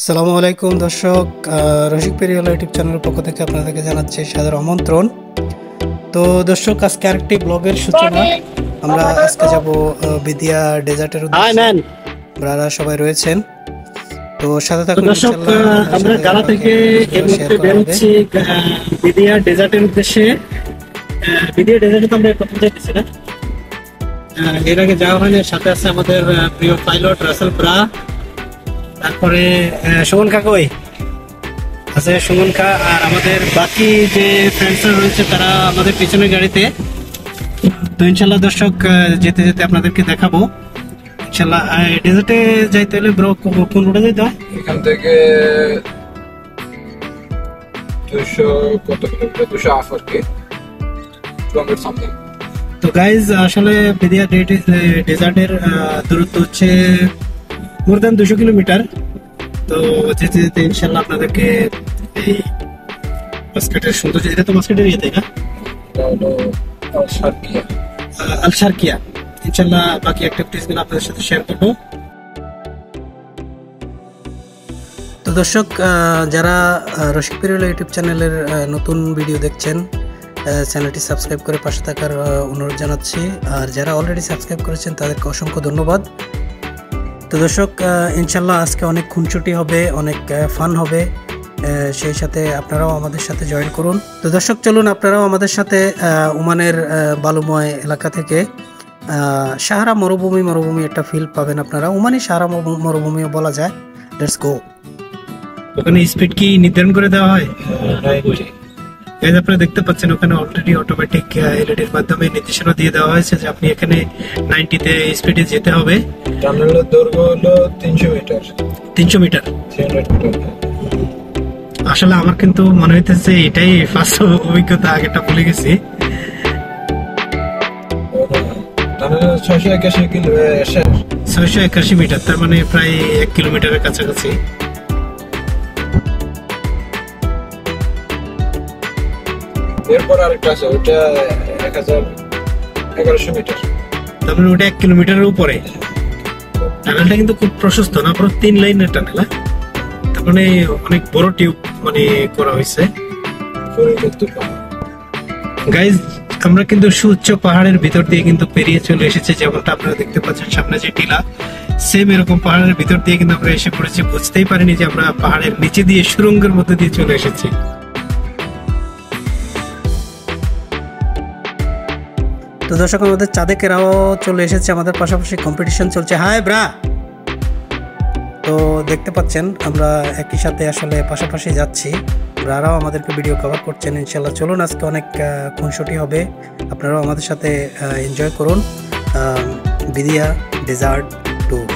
আসসালামু আলাইকুম দর্শক, রসিক পেরিওলা ইউটিউব চ্যানেলের পক্ষ থেকে আপনাদেরকে জানাচ্ছি সাদর আমন্ত্রণ। তো দর্শক, আজকে আরেকটি ব্লগের সূচনা। আমরা আজকে যাব বিদিয়া ডেজার্টের উদ্দেশ্যে। আপনারা সবাই রয়েছেন, তো সাথে থাকুন। দর্শক, আমরা গালা থেকে এই মুহূর্তে বের হচ্ছি বিদিয়া ডেজার্টের উদ্দেশ্যে। বিদিয়া ডেজার্টে তো আমরা প্রথম যাইতেছি না, এর আগে যাওয়া হয়নি। সাথে আছে আমাদের প্রিয় পাইলট রাসেল ব্রা, তারপরে সুমন কাকই আছে, সুমন কা, আর আমাদের বাকি যে ফ্রেন্ডসরা রয়েছে তারা আমাদের পিছনের গাড়িতে। তো ইনশাল্লাহ দর্শক, যেতে যেতে আপনাদেরকে দেখাবো ইনশাল্লাহ। ডেজার্টে যাইতে হলে ব্রো কোন রোডে যাইতে হয়? এখান থেকে 200 কত কিলোমিটার, 208 কি সামথিং। তো গাইজ, আসলে বিদিয়া ডেজার্টের দূরত্ব হচ্ছে মোর দ্যান 200 কিলোমিটার। তো যেতে যেতে ইনশাল্লাহ আপনাদেরকে এই মাস্কেটের সৌন্দর্য, এটা তো মাস্কেটের ইয়ে, তাই না? আলশারকিয়া, ইনশাল্লাহ বাকি অ্যাক্টিভিটিস গুলো আপনাদের সাথে শেয়ার করবো। তো দর্শক, যারা রসিক পেরিওলা ইউটিউব চ্যানেলের নতুন ভিডিও দেখছেন, চ্যানেলটি সাবস্ক্রাইব করে পাশে থাকার অনুরোধ জানাচ্ছি। আর যারা অলরেডি সাবস্ক্রাইব করেছেন তাদেরকে অসংখ্য ধন্যবাদ। তো দর্শক, ইনশাল্লাহ আজকে অনেক খুনসুটি হবে, অনেক ফান হবে, সেই সাথে আপনারাও আমাদের সাথে জয়েন করুন। তো দর্শক, চলুন আপনারাও আমাদের সাথে ওমানের বালুময় এলাকা থেকে সাহারা মরুভূমি একটা ফিল পাবেন আপনারা। ওমানি সাহারা মরুভূমিও বলা যায়। Let's go. ওখানে স্পিড কি নির্ধারণ করে দেওয়া হয়? আপনারা দেখতে পাচ্ছেন ওখানে অলরেডি অটোমেটিক এলইডির মাধ্যমে নির্দেশনা দিয়ে দেওয়া হয়েছে যে আপনি এখানে 90-তে স্পিডে যেতে হবে। টানেলের দৈর্ঘ্য হলো 300 মিটার। 300 মিটার। আসলে আমার কিন্তু মনে হইতেছে এটাই ফার্স্ট অভিজ্ঞতা, আগেটা ভুলে গেছি। টানেলের 681 মিটার, তার মানে প্রায় 1 কিলোমিটারের কাছাকাছি। এরপর আরেকটা আছে, ওটা 1100 মিটার। তার মানে ওটা 1 কিলোমিটারের উপরে। টানেলটা কিন্তু খুব প্রশস্ত না, পুরো 3 লাইনের টানেল। তার মানে অনেক বড় টিউব মানে করা হয়েছে। গাইজ, আমরা কিন্তু সুউচ্চ পাহাড়ের ভিতর দিয়ে কিন্তু পেরিয়ে চলে এসেছি। যেমনটা আপনারা দেখতে পাচ্ছেন সামনে যে টিলা, সেম এরকম পাহাড়ের ভিতর দিয়ে কিন্তু আমরা এসে পড়েছি। বুঝতেই পারিনি যে আমরা পাহাড়ের নিচে দিয়ে সুড়ঙ্গের মধ্যে দিয়ে চলে এসেছি। তো দর্শক, আমাদের চাঁদেকেরাও চলে এসেছে, আমাদের পাশাপাশি কম্পিটিশন চলছে। হাই ব্রা। তো দেখতে পাচ্ছেন আমরা একই সাথে আসলে পাশাপাশি যাচ্ছি, ব্রারাও আমাদেরকে ভিডিও কভার করছেন। ইনশাল্লাহ চলুন, আজকে অনেক খুনসুটি হবে, আপনারাও আমাদের সাথে এনজয় করুন বিদিয়া ডেজার্ট ট্যুর।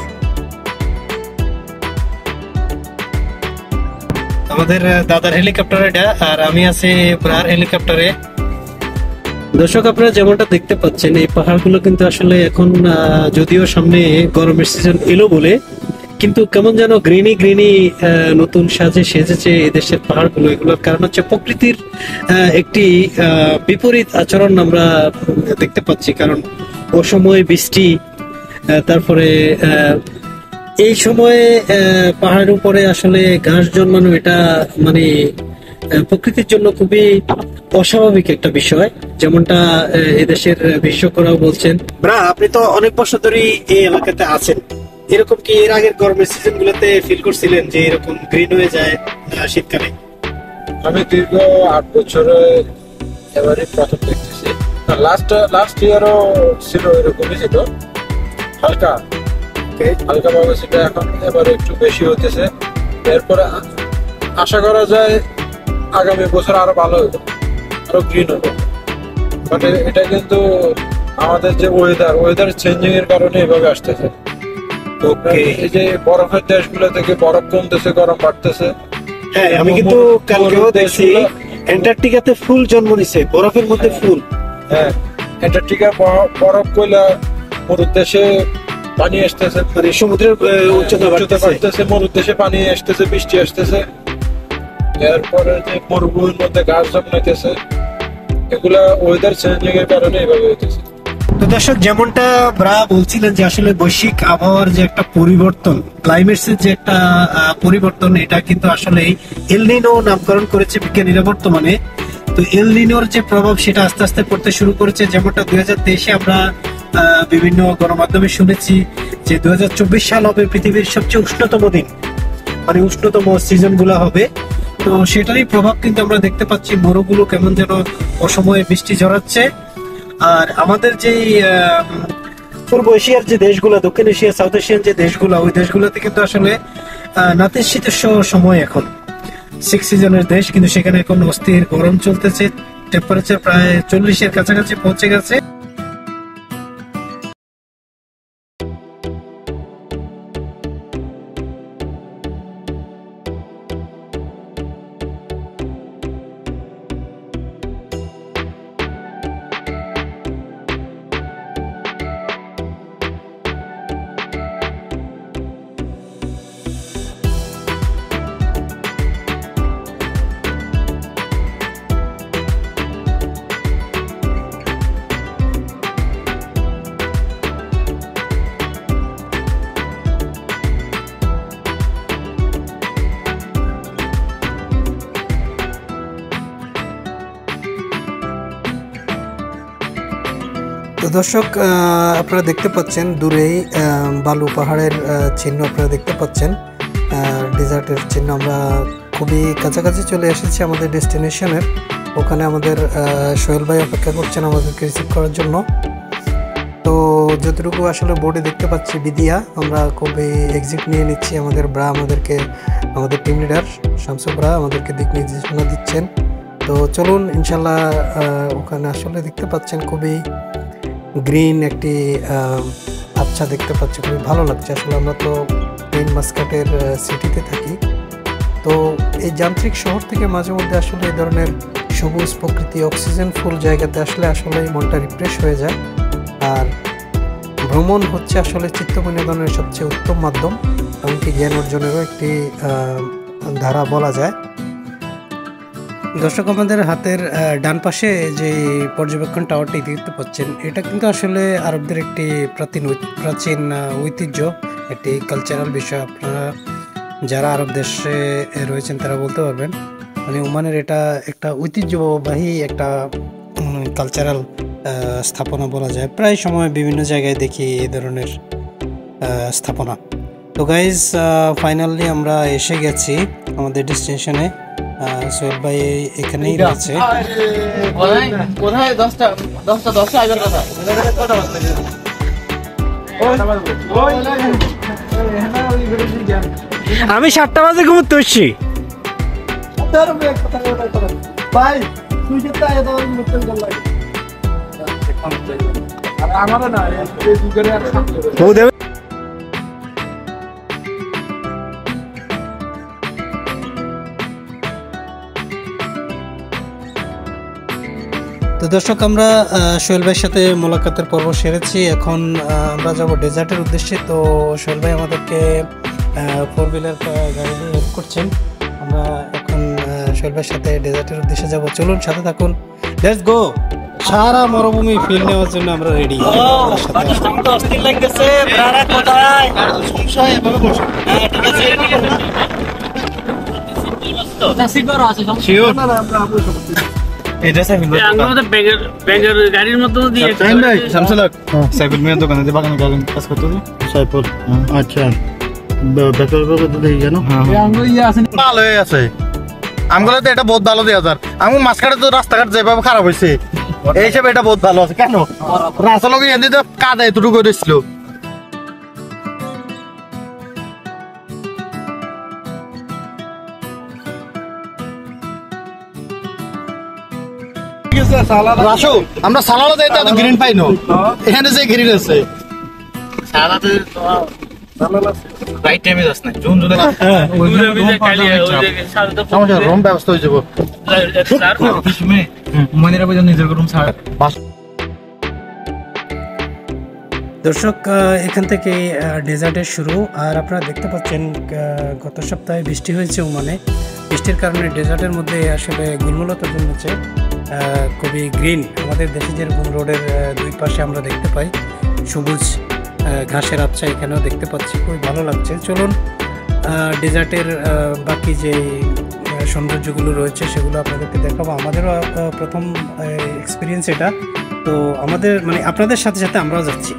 আমাদের দাদার হেলিকপ্টার এটা, আর আমি আছি ব্রার হেলিকপ্টারে। দর্শক, আপনারা যেমনটা দেখতে পাচ্ছেন এই পাহাড়গুলো কিন্তু আসলে এখন, যদিও সামনে গরমের সিজন এলো বলে, কিন্তু কেমন যেন গ্রিনি নতুন সাজে সেজেছে এদেশের পাহাড়গুলো। এগুলোর কারণ হচ্ছে প্রকৃতির একটি বিপরীত আচরণ আমরা দেখতে পাচ্ছি। কারণ অসময়ে বৃষ্টি, তারপরে এই সময়ে পাহাড়ের উপরে আসলে ঘাস জন্মানো, এটা মানে প্রকৃতির জন্য খুবই অস্বাভাবিক একটা বিষয়, যেমনটা এদেশের বিশেষজ্ঞরাও বলছেন। ব্রা, আপনি তো অনেক বছর ধরে এই এলাকাতে আছেন, এরকম কি এর আগের গরমের সিজন গুলোতে ফিল করছিলেন যে এরকম গ্রিন হয়ে যায় শীতকালে? আমি দীর্ঘ 8 বছরে এবারই প্রথম দেখতেছি। লাস্ট ইয়ারও ছিল, এরকমই ছিল, হালকা ভাবে ছিল। এখন এবারে একটু বেশি হতেছে। এরপরে আশা করা যায় আগামী বছর আরো ভালো হবে, আরো গ্রিন হবে। মানে এটা কিন্তু আমাদের যে ওয়েদার চেঞ্জিং এর কারণে এভাবে আসতেছে। এই যে বরফের দেশগুলো থেকে বরফ কমতেছে, গরম বাড়তেছে। হ্যাঁ, আমি কিন্তু কালকেও দেখছি অ্যান্টার্কটিকাতে ফুল জন্ম নিছে, বরফের মধ্যে ফুল। হ্যাঁ, অ্যান্টার্কটিকার বরফ কইলা মরুদেশে পানি আসতেছে, মানে সমুদ্রের উচ্চতা বাড়তেছে, মরুদেশে পানি আসতেছে, বৃষ্টি আসতেছে। এরপরে যে মরুভূমির মধ্যে ঘাস জন্মাইতেছে, এগুলা ওয়েদার চেঞ্জিং এর কারণে এভাবে হইতেছে। তো দর্শক, যেমনটা ব্রা বলছিলেন যে আসলে বৈশ্বিক আবহাওয়ার যে একটা পরিবর্তন, ক্লাইমেটসের যে একটা পরিবর্তন, এটা কিন্তু আসলে এল নিনো নামকরণ করেছে বিজ্ঞানীরা বর্তমানে। তো এল নিনোর যে প্রভাব সেটা আস্তে আস্তে পড়তে শুরু করেছে। যেমনটা 2023-এ আমরা বিভিন্ন গণমাধ্যমে শুনেছি যে 2024 সাল হবে পৃথিবীর সবচেয়ে উষ্ণতম দিন, মানে উষ্ণতম সিজন গুলা হবে। তো সেটারই প্রভাব কিন্তু আমরা দেখতে পাচ্ছি, মরুগুলো কেমন যেন অসময়ে বৃষ্টি ঝরাচ্ছে। আর আমাদের যে পূর্ব এশিয়ার যে দেশগুলো, দক্ষিণ এশিয়া, সাউথ এশিয়ান যে দেশগুলো, ওই দেশগুলোতে কিন্তু আসলে নাতিশীতোষ্ণ সময় এখন, 6 সিজনের দেশ, কিন্তু সেখানে এখন অস্থির গরম চলতেছে। টেম্পারেচার প্রায় 40-এর কাছাকাছি পৌঁছে গেছে। তো দর্শক, আপনারা দেখতে পাচ্ছেন দূরেই বালু পাহাড়ের চিহ্ন আপনারা দেখতে পাচ্ছেন, ডেজার্টের চিহ্ন। আমরা খুবই কাছাকাছি চলে এসেছি আমাদের ডেস্টিনেশনের। ওখানে আমাদের সোহেল ভাই অপেক্ষা করছেন আমাদেরকে রিসিভ করার জন্য। তো যতটুকু আসলে বোর্ডে দেখতে পাচ্ছি বিদিয়া, আমরা খুবই এক্সিট নিয়ে নিচ্ছি। আমাদের ব্রা আমাদেরকে, আমাদের টিম লিডার শামসু ব্রা আমাদেরকে দিক নির্দেশনা দিচ্ছেন। তো চলুন ইনশাল্লাহ। ওখানে আসলে দেখতে পাচ্ছেন খুবই গ্রিন একটি আচ্ছা দেখতে পাচ্ছি, খুবই ভালো লাগছে। আসলে আমরা তো মেইন মাস্কাটের সিটিতে থাকি, তো এই যান্ত্রিক শহর থেকে মাঝে মধ্যে আসলে এই ধরনের সবুজ প্রকৃতি, অক্সিজেন ফুল জায়গাতে আসলে মনটা রিফ্রেশ হয়ে যায়। আর ভ্রমণ হচ্ছে আসলে চিত্ত বিনোদনের সবচেয়ে উত্তম মাধ্যম, এমনকি জ্ঞান অর্জনেরও একটি ধারা বলা যায়। দর্শক, আমাদের হাতের ডান পাশে যে পর্যবেক্ষণ টাওয়ারটি দেখতে পাচ্ছেন, এটা কিন্তু আসলে আরবদের একটি প্রাচীন ঐতিহ্য, একটি কালচারাল বিষয়। আপনারা যারা আরব দেশে রয়েছেন তারা বলতে পারবেন, মানে ওমানের এটা একটা ঐতিহ্যবাহী একটা কালচারাল স্থাপনা বলা যায়। প্রায় সময় বিভিন্ন জায়গায় দেখি এই ধরনের স্থাপনা। তো গাইজ, ফাইনালি আমরা এসে গেছি আমাদের ডেস্টিনেশনে। সোহেল ভাই এখানেই রয়েছে। আমি 7টা বাজে ঘুমোতে হচ্ছি। আমার না তো দর্শক, আমরা সোহেল ভাইয়ের সাথে মোলাকাতের পর্ব সেরেছি। এখন আমরা যাব ডেজার্টের উদ্দেশ্যে। তো সোহেল ভাই আমাদেরকে 4 হুইলার গাড়ি দিয়ে হেল্প করছেন। আমরা এখন সোহেল ভাইয়ের সাথে ডেজার্টের উদ্দেশ্যে যাব। চলুন, সাথে থাকুন, লেটস গো। সারা মরুভূমি ফিল নেওয়ার জন্য আমরা রেডি। গাড়ির মতো দিয়ে সাইফুল মিয়ার দোকানে যে বাগানে গাড়ি কাজ করতে সাইফুল। আচ্ছা, ভালো হয়ে আছে। আমগুলো তো এটা বহুত ভালো দেওয়া যার। আমি মাঝখানে তো রাস্তাঘাট যেভাবে খারাপ হয়েছে, এই হিসাবে এটা বহুত ভালো আছে। কেন রাস্তা লোক এনে তো কাদা এতটুকু দিচ্ছিল। আমরা সালাদে যাইতে এত গ্রিন পাই না, এখানে যে গ্রিন আছে সালাদে রাইট টাইমে যাস না। জুন জুলাই রুম ব্যবস্থা হয়ে যাবো। দর্শক, এখান থেকে ডেজার্টের শুরু। আর আপনারা দেখতে পাচ্ছেন গত সপ্তাহে বৃষ্টি হয়েছে ওমানে। বৃষ্টির কারণে ডেজার্টের মধ্যে আসলে গুলমুলতা জন্মেছে। খুবই গ্রিন, আমাদের দেশে যেরকম রোডের দুই পাশে আমরা দেখতে পাই সবুজ ঘাসের আচ্ছা, এখানেও দেখতে পাচ্ছি, খুবই ভালো লাগছে। চলুন ডেজার্টের বাকি যে সৌন্দর্যগুলো রয়েছে সেগুলো আপনাদেরকে দেখাবো। আমাদেরও প্রথম এক্সপিরিয়েন্স এটা, তো আমাদের মানে আপনাদের সাথে সাথে আমরাও যাচ্ছি।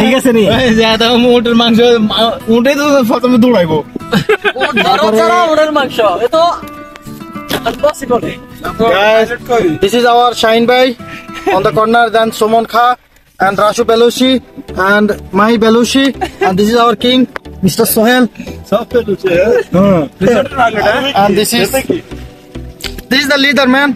ঠিক আছে নি উটের মাংস, উঠে তো প্রথমে দৌড়াইবো। Guys, this is our Shine Bhai on the corner, then Sumon Kha and Rashu Belushi and Mahi Belushi, and this is our king, Mr. Sohel. And this is the leader, man.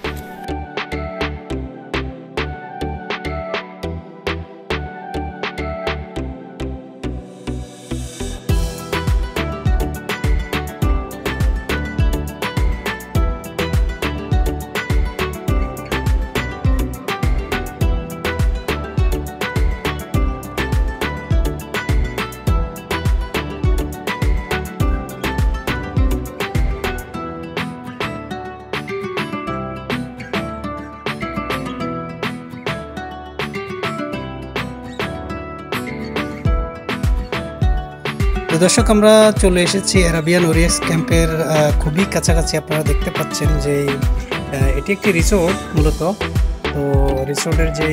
তো দর্শক, আমরা চলে এসেছি Arabian ওরিয়েন্স ক্যাম্পের খুবই কাছাকাছি। আপনারা দেখতে পাচ্ছেন যে এটি একটি রিসোর্ট মূলত। তো রিসোর্টের যে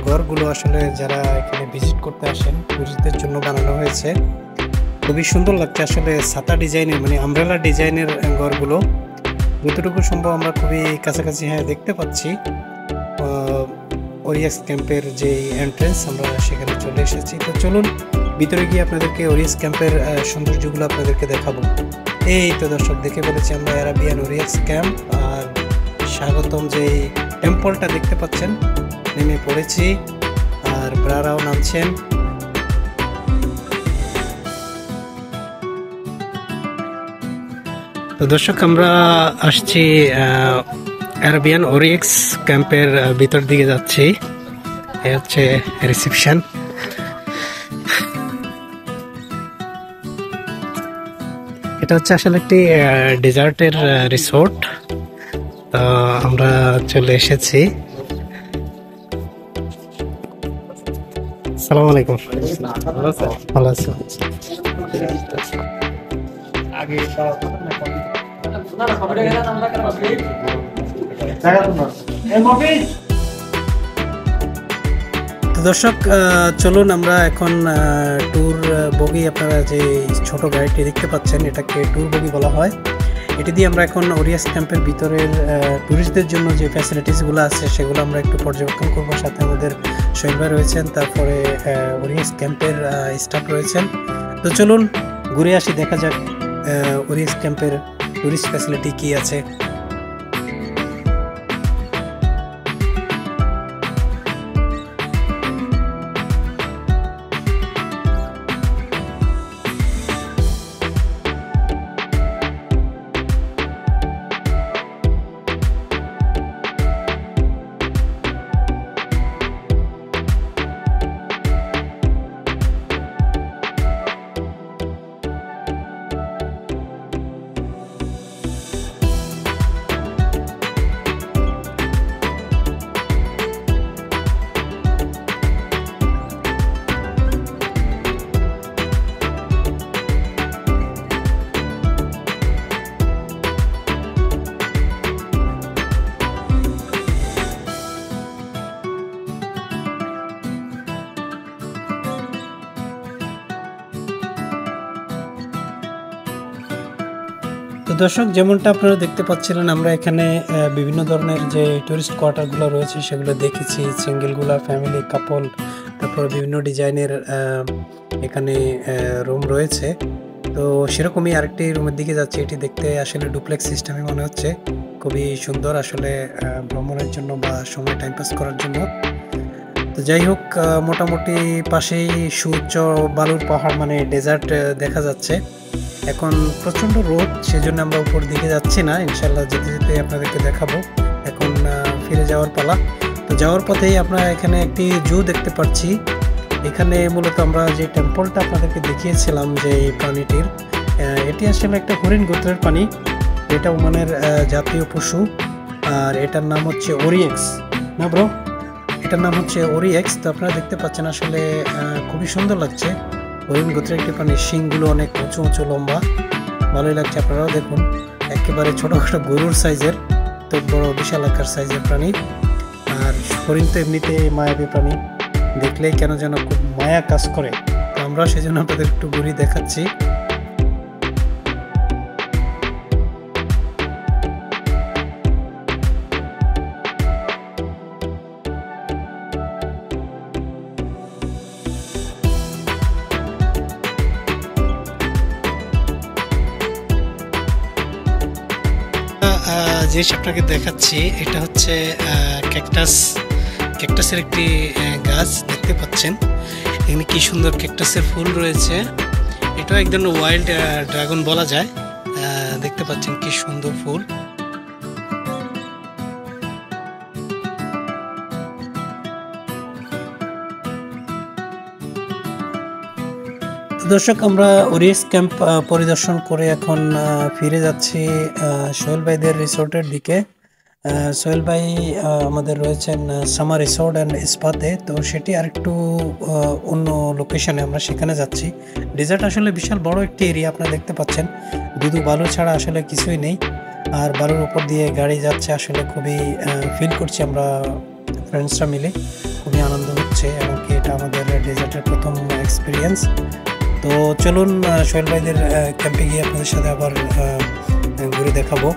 ঘরগুলো আসলে যারা এখানে ভিজিট করতে আসেন টুরিস্টদের জন্য বানানো হয়েছে, খুবই সুন্দর লাগছে আসলে। ছাতা ডিজাইনের মানে আমব্রেলা ডিজাইনের ঘরগুলো যতটুকু সম্ভব আমরা খুবই কাছাকাছি দেখতে পাচ্ছি। ওরিয়েন্স ক্যাম্পের যে এন্ট্রেন্স, আমরা সেখানে চলে এসেছি। তো চলুন ভিতরে গিয়ে আপনাদেরকে ওরিয়েন্স ক্যাম্পের সৌন্দর্যগুলো আপনাদেরকে দেখাবো। এই তো দর্শক, দেখে বলেছি আমরা অ্যারাবিয়ান ওরিয়েন্স ক্যাম্প, আর স্বাগতম যে টেম্পলটা দেখতে পাচ্ছেন, নেমে পড়েছি আর ব্রারাও নামছেন। তো দর্শক, আমরা আসছি অ্যারাবিয়ান ওরিয়েন্স ক্যাম্পের ভিতর দিকে যাচ্ছি। এ হচ্ছে রিসেপশন। এটা হচ্ছে আসলে একটি ডেজার্টের রিসোর্ট। তো আমরা চলে এসেছি। আসসালামু আলাইকুম। ভালো আছো? তো দর্শক, চলুন আমরা এখন ট্যুর বগি, আপনারা যে ছোট গাড়িটি দেখতে পাচ্ছেন এটাকে ট্যুর বগি বলা হয়। এটি দিয়ে আমরা এখন ওরিয়েন্স ক্যাম্পের ভিতরের ট্যুরিস্টদের জন্য যে ফ্যাসিলিটিসগুলো আছে সেগুলো আমরা একটু পর্যবেক্ষণ করবো। সাথে আমাদের শহীদ ভাই রয়েছেন, তারপরে ওরিয়েন্স ক্যাম্পের স্টাফ রয়েছেন। তো চলুন ঘুরে আসি, দেখা যাক ওরিয়েন্স ক্যাম্পের ট্যুরিস্ট ফ্যাসিলিটি কী আছে। দর্শক, যেমনটা আপনারা দেখতে পাচ্ছিলেন, আমরা এখানে বিভিন্ন ধরনের যে টুরিস্ট কোয়ার্টারগুলো রয়েছে সেগুলো দেখেছি। সিঙ্গেলগুলা, ফ্যামিলি, কাপল, তারপর বিভিন্ন ডিজাইনের এখানে রুম রয়েছে। তো সেরকমই আরেকটি রুমের দিকে যাচ্ছি। এটি দেখতে আসলে ডুপ্লেক্স সিস্টেমই মনে হচ্ছে, খুবই সুন্দর আসলে ভ্রমণের জন্য বা সময় টাইম পাস করার জন্য। তো যাই হোক, মোটামুটি পাশেই সুউচ্চ বালুর পাহাড় মানে ডেজার্ট দেখা যাচ্ছে। এখন প্রচণ্ড রোদ, সেজন্য আমরা উপর দিকে যাচ্ছি না। ইনশাল্লাহ যেতে যেতে আপনাদেরকে দেখাবো। এখন ফিরে যাওয়ার পালা। তো যাওয়ার পথেই আপনারা এখানে একটি জু দেখতে পাচ্ছি। এখানে মূলত আমরা যে টেম্পলটা আপনাদেরকে দেখিয়েছিলাম যে এই প্রাণীটির, এটি আসলে একটা হরিণ গোত্রের প্রাণী। এটা ওমানের জাতীয় পশু, আর এটার নাম হচ্ছে ওরিয়েক্স। না ব্রো, এটার নাম হচ্ছে ওরিয়েক্স। তো আপনারা দেখতে পাচ্ছেন আসলে খুবই সুন্দর লাগছে। হরিণ গোত্রের একটি প্রাণী, শিংগুলো অনেক উঁচু উঁচু লম্বা, ভালোই লাগছে। আপনারাও দেখুন, একেবারে ছোটোখাটো গরুর সাইজের, তো বড় বিশাল আকার সাইজের প্রাণী। আর হরিণ তো এমনিতে মায়াবী প্রাণী, দেখলেই কেন যেন খুব মায়া কাজ করে। তো আমরা সেজন্য আপনাদের একটু ঘুরি দেখাচ্ছি। জিনিস আপনাকে দেখাচ্ছি, এটা হচ্ছে ক্যাকটাসের একটি গাছ দেখতে পাচ্ছেন। এখানে কি সুন্দর ক্যাকটাসের ফুল রয়েছে। এটাও এক ধরনের ওয়াইল্ড ড্রাগন বলা যায়। দেখতে পাচ্ছেন কি সুন্দর ফুল। দর্শক, আমরা ওরিয়েক্স ক্যাম্প পরিদর্শন করে এখন ফিরে যাচ্ছি সোহেল ভাইদের রিসোর্টের দিকে। সোহেল ভাই আমাদের রয়েছেন সামার রিসোর্ট অ্যান্ড স্পাতে। তো সেটি আরেকটু অন্য লোকেশনে, আমরা সেখানে যাচ্ছি। ডেজার্ট আসলে বিশাল বড় একটি এরিয়া, আপনারা দেখতে পাচ্ছেন। দুধু বালু ছাড়া আসলে কিছুই নেই, আর বালুর উপর দিয়ে গাড়ি যাচ্ছে। আসলে খুবই ফিল করছি আমরা ফ্রেন্ডসরা মিলে, খুবই আনন্দ হচ্ছে। এমনকি এটা আমাদের ডেজার্টের প্রথম এক্সপিরিয়েন্স। তো চলুন সোহেল ভাইদের ক্যাম্পে গিয়ে আপনাদের সাথে আবার ঘুরে দেখাবো।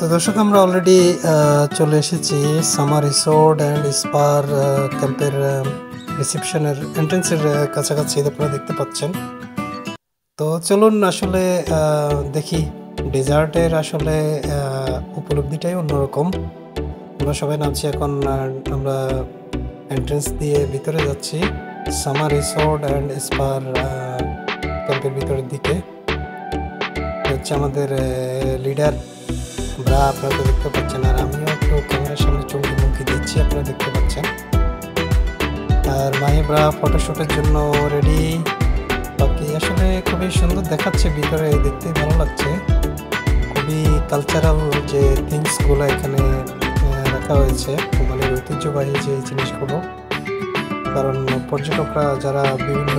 তো দর্শক, আমরা অলরেডি চলে এসেছি সামার রিসোর্ট অ্যান্ড স্পার ক্যাম্পের রিসেপশনের এন্ট্রেন্সের কাছাকাছি, আপনারা দেখতে পাচ্ছেন। তো চলুন আসলে দেখি ডেজার্টের আসলে উপলব্ধিটাই অন্যরকম। আমরা সবাই নামছি এখন, আমরা এন্ট্রেন্স দিয়ে ভিতরে যাচ্ছি সামার রিসোর্ট অ্যান্ড স্পার ক্যাম্পের ভিতরের দিকে। হচ্ছে আমাদের লিডার ব্রা, আপনারা তো দেখতে পাচ্ছেন, আর আমিও একটু ক্যামেরার সামনে চমকি মুখি দিচ্ছি, আপনারা দেখতে পাচ্ছেন। আর মাহি ব্রা ফটোশ্যুটের জন্য রেডি। বাকি আসলে খুবই সুন্দর দেখাচ্ছে ভিতরে, দেখতে ভালো লাগছে। খুবই কালচারাল যে থিংসগুলো এখানে রাখা হয়েছে, মানে ঐতিহ্যবাহী যে জিনিসগুলো। কারণ পর্যটকরা যারা বিভিন্ন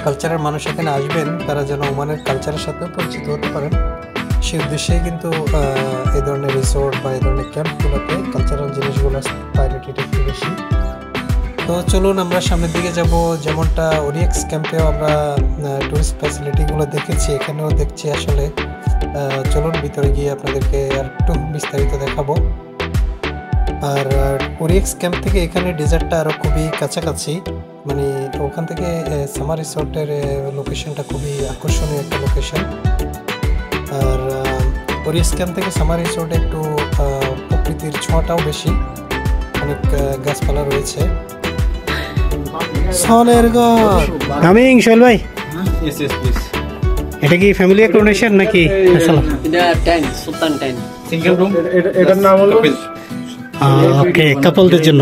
কালচারের মানুষ এখানে আসবেন, তারা যেন ওমানের কালচারের সাথেও পরিচিত হতে পারেন, সেই উদ্দেশ্যেই কিন্তু এই ধরনের রিসোর্ট বা এই ধরনের ক্যাম্পগুলোতে কালচারাল জিনিসগুলো প্রায়োরিটিটা একটু বেশি। তো চলুন আমরা সামনের দিকে যাব। যেমনটা ওরিয়েক্স ক্যাম্পেও আমরা টুরিস্ট ফ্যাসিলিটিগুলো দেখেছি, এখানেও দেখছি আসলে চলুন ভিতরে গিয়ে আপনাদেরকে আর একটু বিস্তারিত দেখাবো। আর ওরিএক্স ক্যাম্প থেকে এখানে ডেজার্টটা আরও খুবই কাছাকাছি, মানে ওখান থেকে সামার রিসোর্টের লোকেশনটা খুবই আকর্ষণীয় একটা লোকেশন। আর ওরিএক্স ক্যাম্প থেকে সামার রিসোর্টে একটু প্রকৃতির ছোঁয়াটাও বেশি, অনেক গাছপালা রয়েছে। সনের ঘর কামিং সোহেল ভাই, এটা কি ফ্যামিলি অ্যাকোমোডেশন নাকি? এটা টেন্ট, সুলতান টেন্ট, সিঙ্গেল রুম। এটার নাম হলো ওকে, কাপলদের জন্য।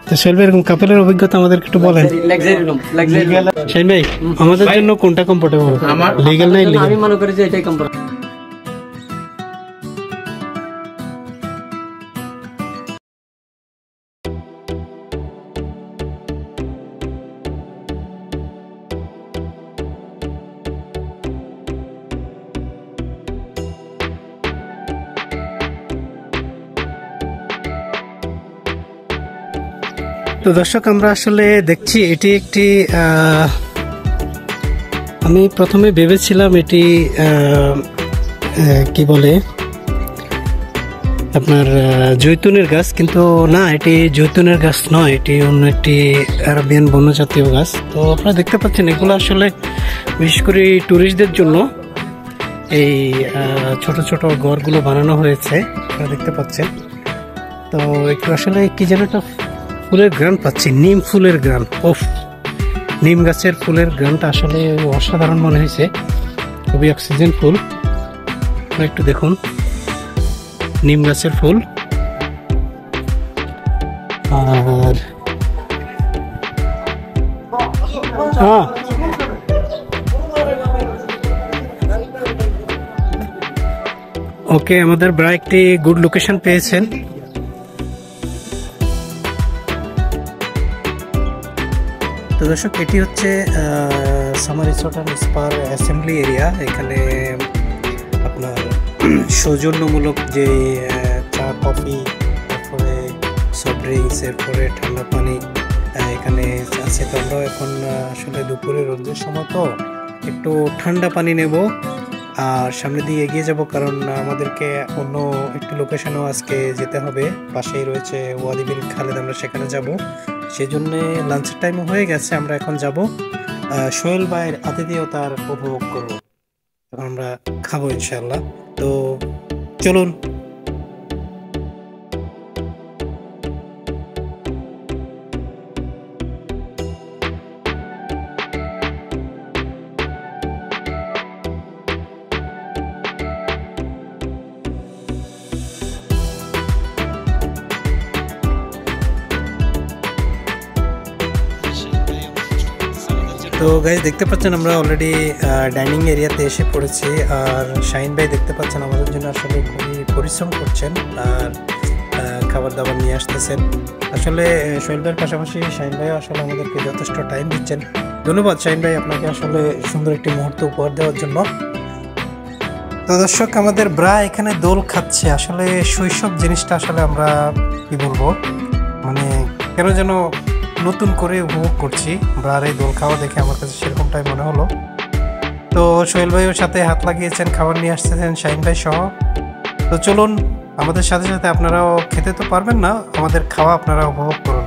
তো সোহেল ভাই, এরকম কাপলের অভিজ্ঞতা আমাদেরকে একটু বলেন। Luxury room, luxury. সোহেল ভাই, আমাদের জন্য কোনটা কমফোর্টেবল, লিগ্যাল না ইলিগ্যাল? আমি মনে করি যে এটাই কমফোর্টেবল। তো দর্শক, আমরা আসলে দেখছি এটি একটি আমি প্রথমে ভেবেছিলাম এটি কি বলে আপনার জৈতুনের গাছ, কিন্তু না, এটি জৈতুনের গাছ নয়, এটি অন্য একটি আরাবিয়ান বন্যজাতীয় গাছ। তো আপনারা দেখতে পাচ্ছেন এগুলো আসলে বিশেষ করে ট্যুরিস্টদের জন্য এই ছোট ছোট ঘরগুলো বানানো হয়েছে, আপনারা দেখতে পাচ্ছেন। তো একটু আসলে কি যেন একটা ফুলের গ্রান পাচ্ছি, নিম ফুলের গ্রান। ওফ, নিম গাছের ফুলের গ্রানটা আসলে অসাধারণ মনে হয়েছে, খুবই অক্সিজেন ফুল। একটু দেখুন, নিম গাছের ফুল। আর ওকে, আমাদের ব্রা একটি গুড লোকেশন পেয়েছেন। তো দর্শক, এটি হচ্ছে summer resort and spare assembly area. এখানে আপনার সৌজন্যমূলক যে চা, কফি, তারপরে সফট ড্রিঙ্কস, এরপরে ঠান্ডা পানি এখানে আছে। তো আমরা এখন আসলে দুপুরে রোদের সময়, তো একটু ঠান্ডা পানি নেব আর সামনে দিয়ে এগিয়ে যাব, কারণ আমাদেরকে অন্য একটি লোকেশনেও আজকে যেতে হবে। পাশেই রয়েছে ওয়াদি বিন খালেদ, আমরা সেখানে যাব। সেই জন্যে লাঞ্চের টাইমও হয়ে গেছে, আমরা এখন যাব সোহেল ভাইয়ের আতিথেয়তার উপভোগ করব, এখন আমরা খাবো ইনশাল্লাহ। তো চলুন। তো গাইজ, দেখতে পাচ্ছেন আমরা অলরেডি ডাইনিং এরিয়াতে এসে পড়েছি। আর শাহিন ভাই দেখতে পাচ্ছেন আমাদের জন্য আসলে খুবই পরিশ্রম করছেন আর খাবার দাবার নিয়ে আসতেছেন। আসলে সোহেল ভাইয়ের পাশাপাশি শাহিন ভাইও আসলে আমাদেরকে যথেষ্ট টাইম দিচ্ছেন। ধন্যবাদ শাহিন ভাই আপনাকে আসলে সুন্দর একটি মুহূর্ত উপহার দেওয়ার জন্য। তো দর্শক, আমাদের ব্রা এখানে দোল খাচ্ছে। আসলে শৈশব জিনিসটা আসলে আমরা কি বলবো, মানে কেন যেন নতুন করে উপভোগ করছি। ব্রার এই দোল খাওয়া দেখে আমার কাছে সেরকমটাই মনে হলো। তো সোহেল ভাইয়ের সাথে হাত লাগিয়েছেন, খাবার নিয়ে আসতেছেন শাহিন ভাই সহ। তো চলুন, আমাদের সাথে সাথে আপনারাও খেতে তো পারবেন না, আমাদের খাওয়া আপনারা উপভোগ করুন।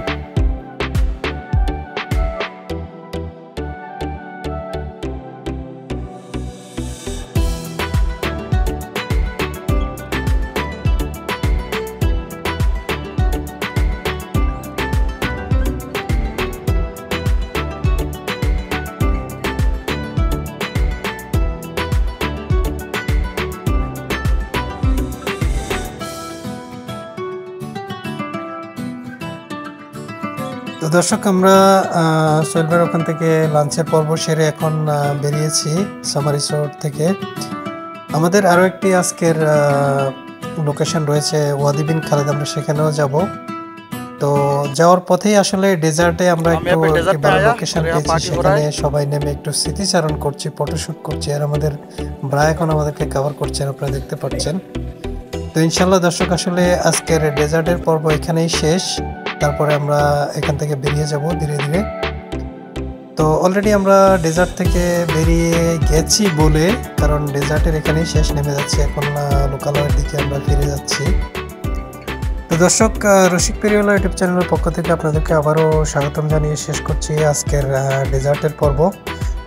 তো দর্শক, আমরা সোহেল ভাইয়ের ওখান থেকে লাঞ্চের পর্ব সেরে এখন বেরিয়েছি সামার রিসোর্ট থেকে। আমাদের আরও একটি আজকের লোকেশন রয়েছে ওয়াদি বিন খালেদ, আমরা সেখানেও যাব। তো যাওয়ার পথেই আসলে ডেজার্টে আমরা একটু ভালো লোকেশন পেয়েছি, সেখানে সবাই নেমে একটু স্মৃতিচারণ করছি, ফটোশ্যুট করছি। আর আমাদের ব্রা এখন আমাদেরকে কভার করছেন, আপনারা দেখতে পাচ্ছেন। তো ইনশাল্লাহ দর্শক, আসলে আজকের ডেজার্টের পর্ব এখানেই শেষ। তারপরে আমরা এখান থেকে বেরিয়ে যাব ধীরে ধীরে। তো অলরেডি আমরা ডেজার্ট থেকে বেরিয়ে গেছি বলে, কারণ ডেজার্টের এখানেই শেষ নেমে যাচ্ছে, এখন লোকালয়ের দিকে আমরা ফিরে যাচ্ছি। তো দর্শক, রসিক পেরিওলা ইউটিউব চ্যানেলের পক্ষ থেকে আপনাদেরকে আবারও স্বাগতম জানিয়ে শেষ করছি আজকের ডেজার্টের পর্ব।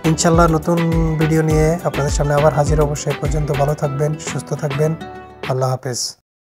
ইনশাল্লাহ নতুন ভিডিও নিয়ে আপনাদের সামনে আবার হাজির। অবশ্যই পর্যন্ত ভালো থাকবেন, সুস্থ থাকবেন। আল্লাহ হাফেজ।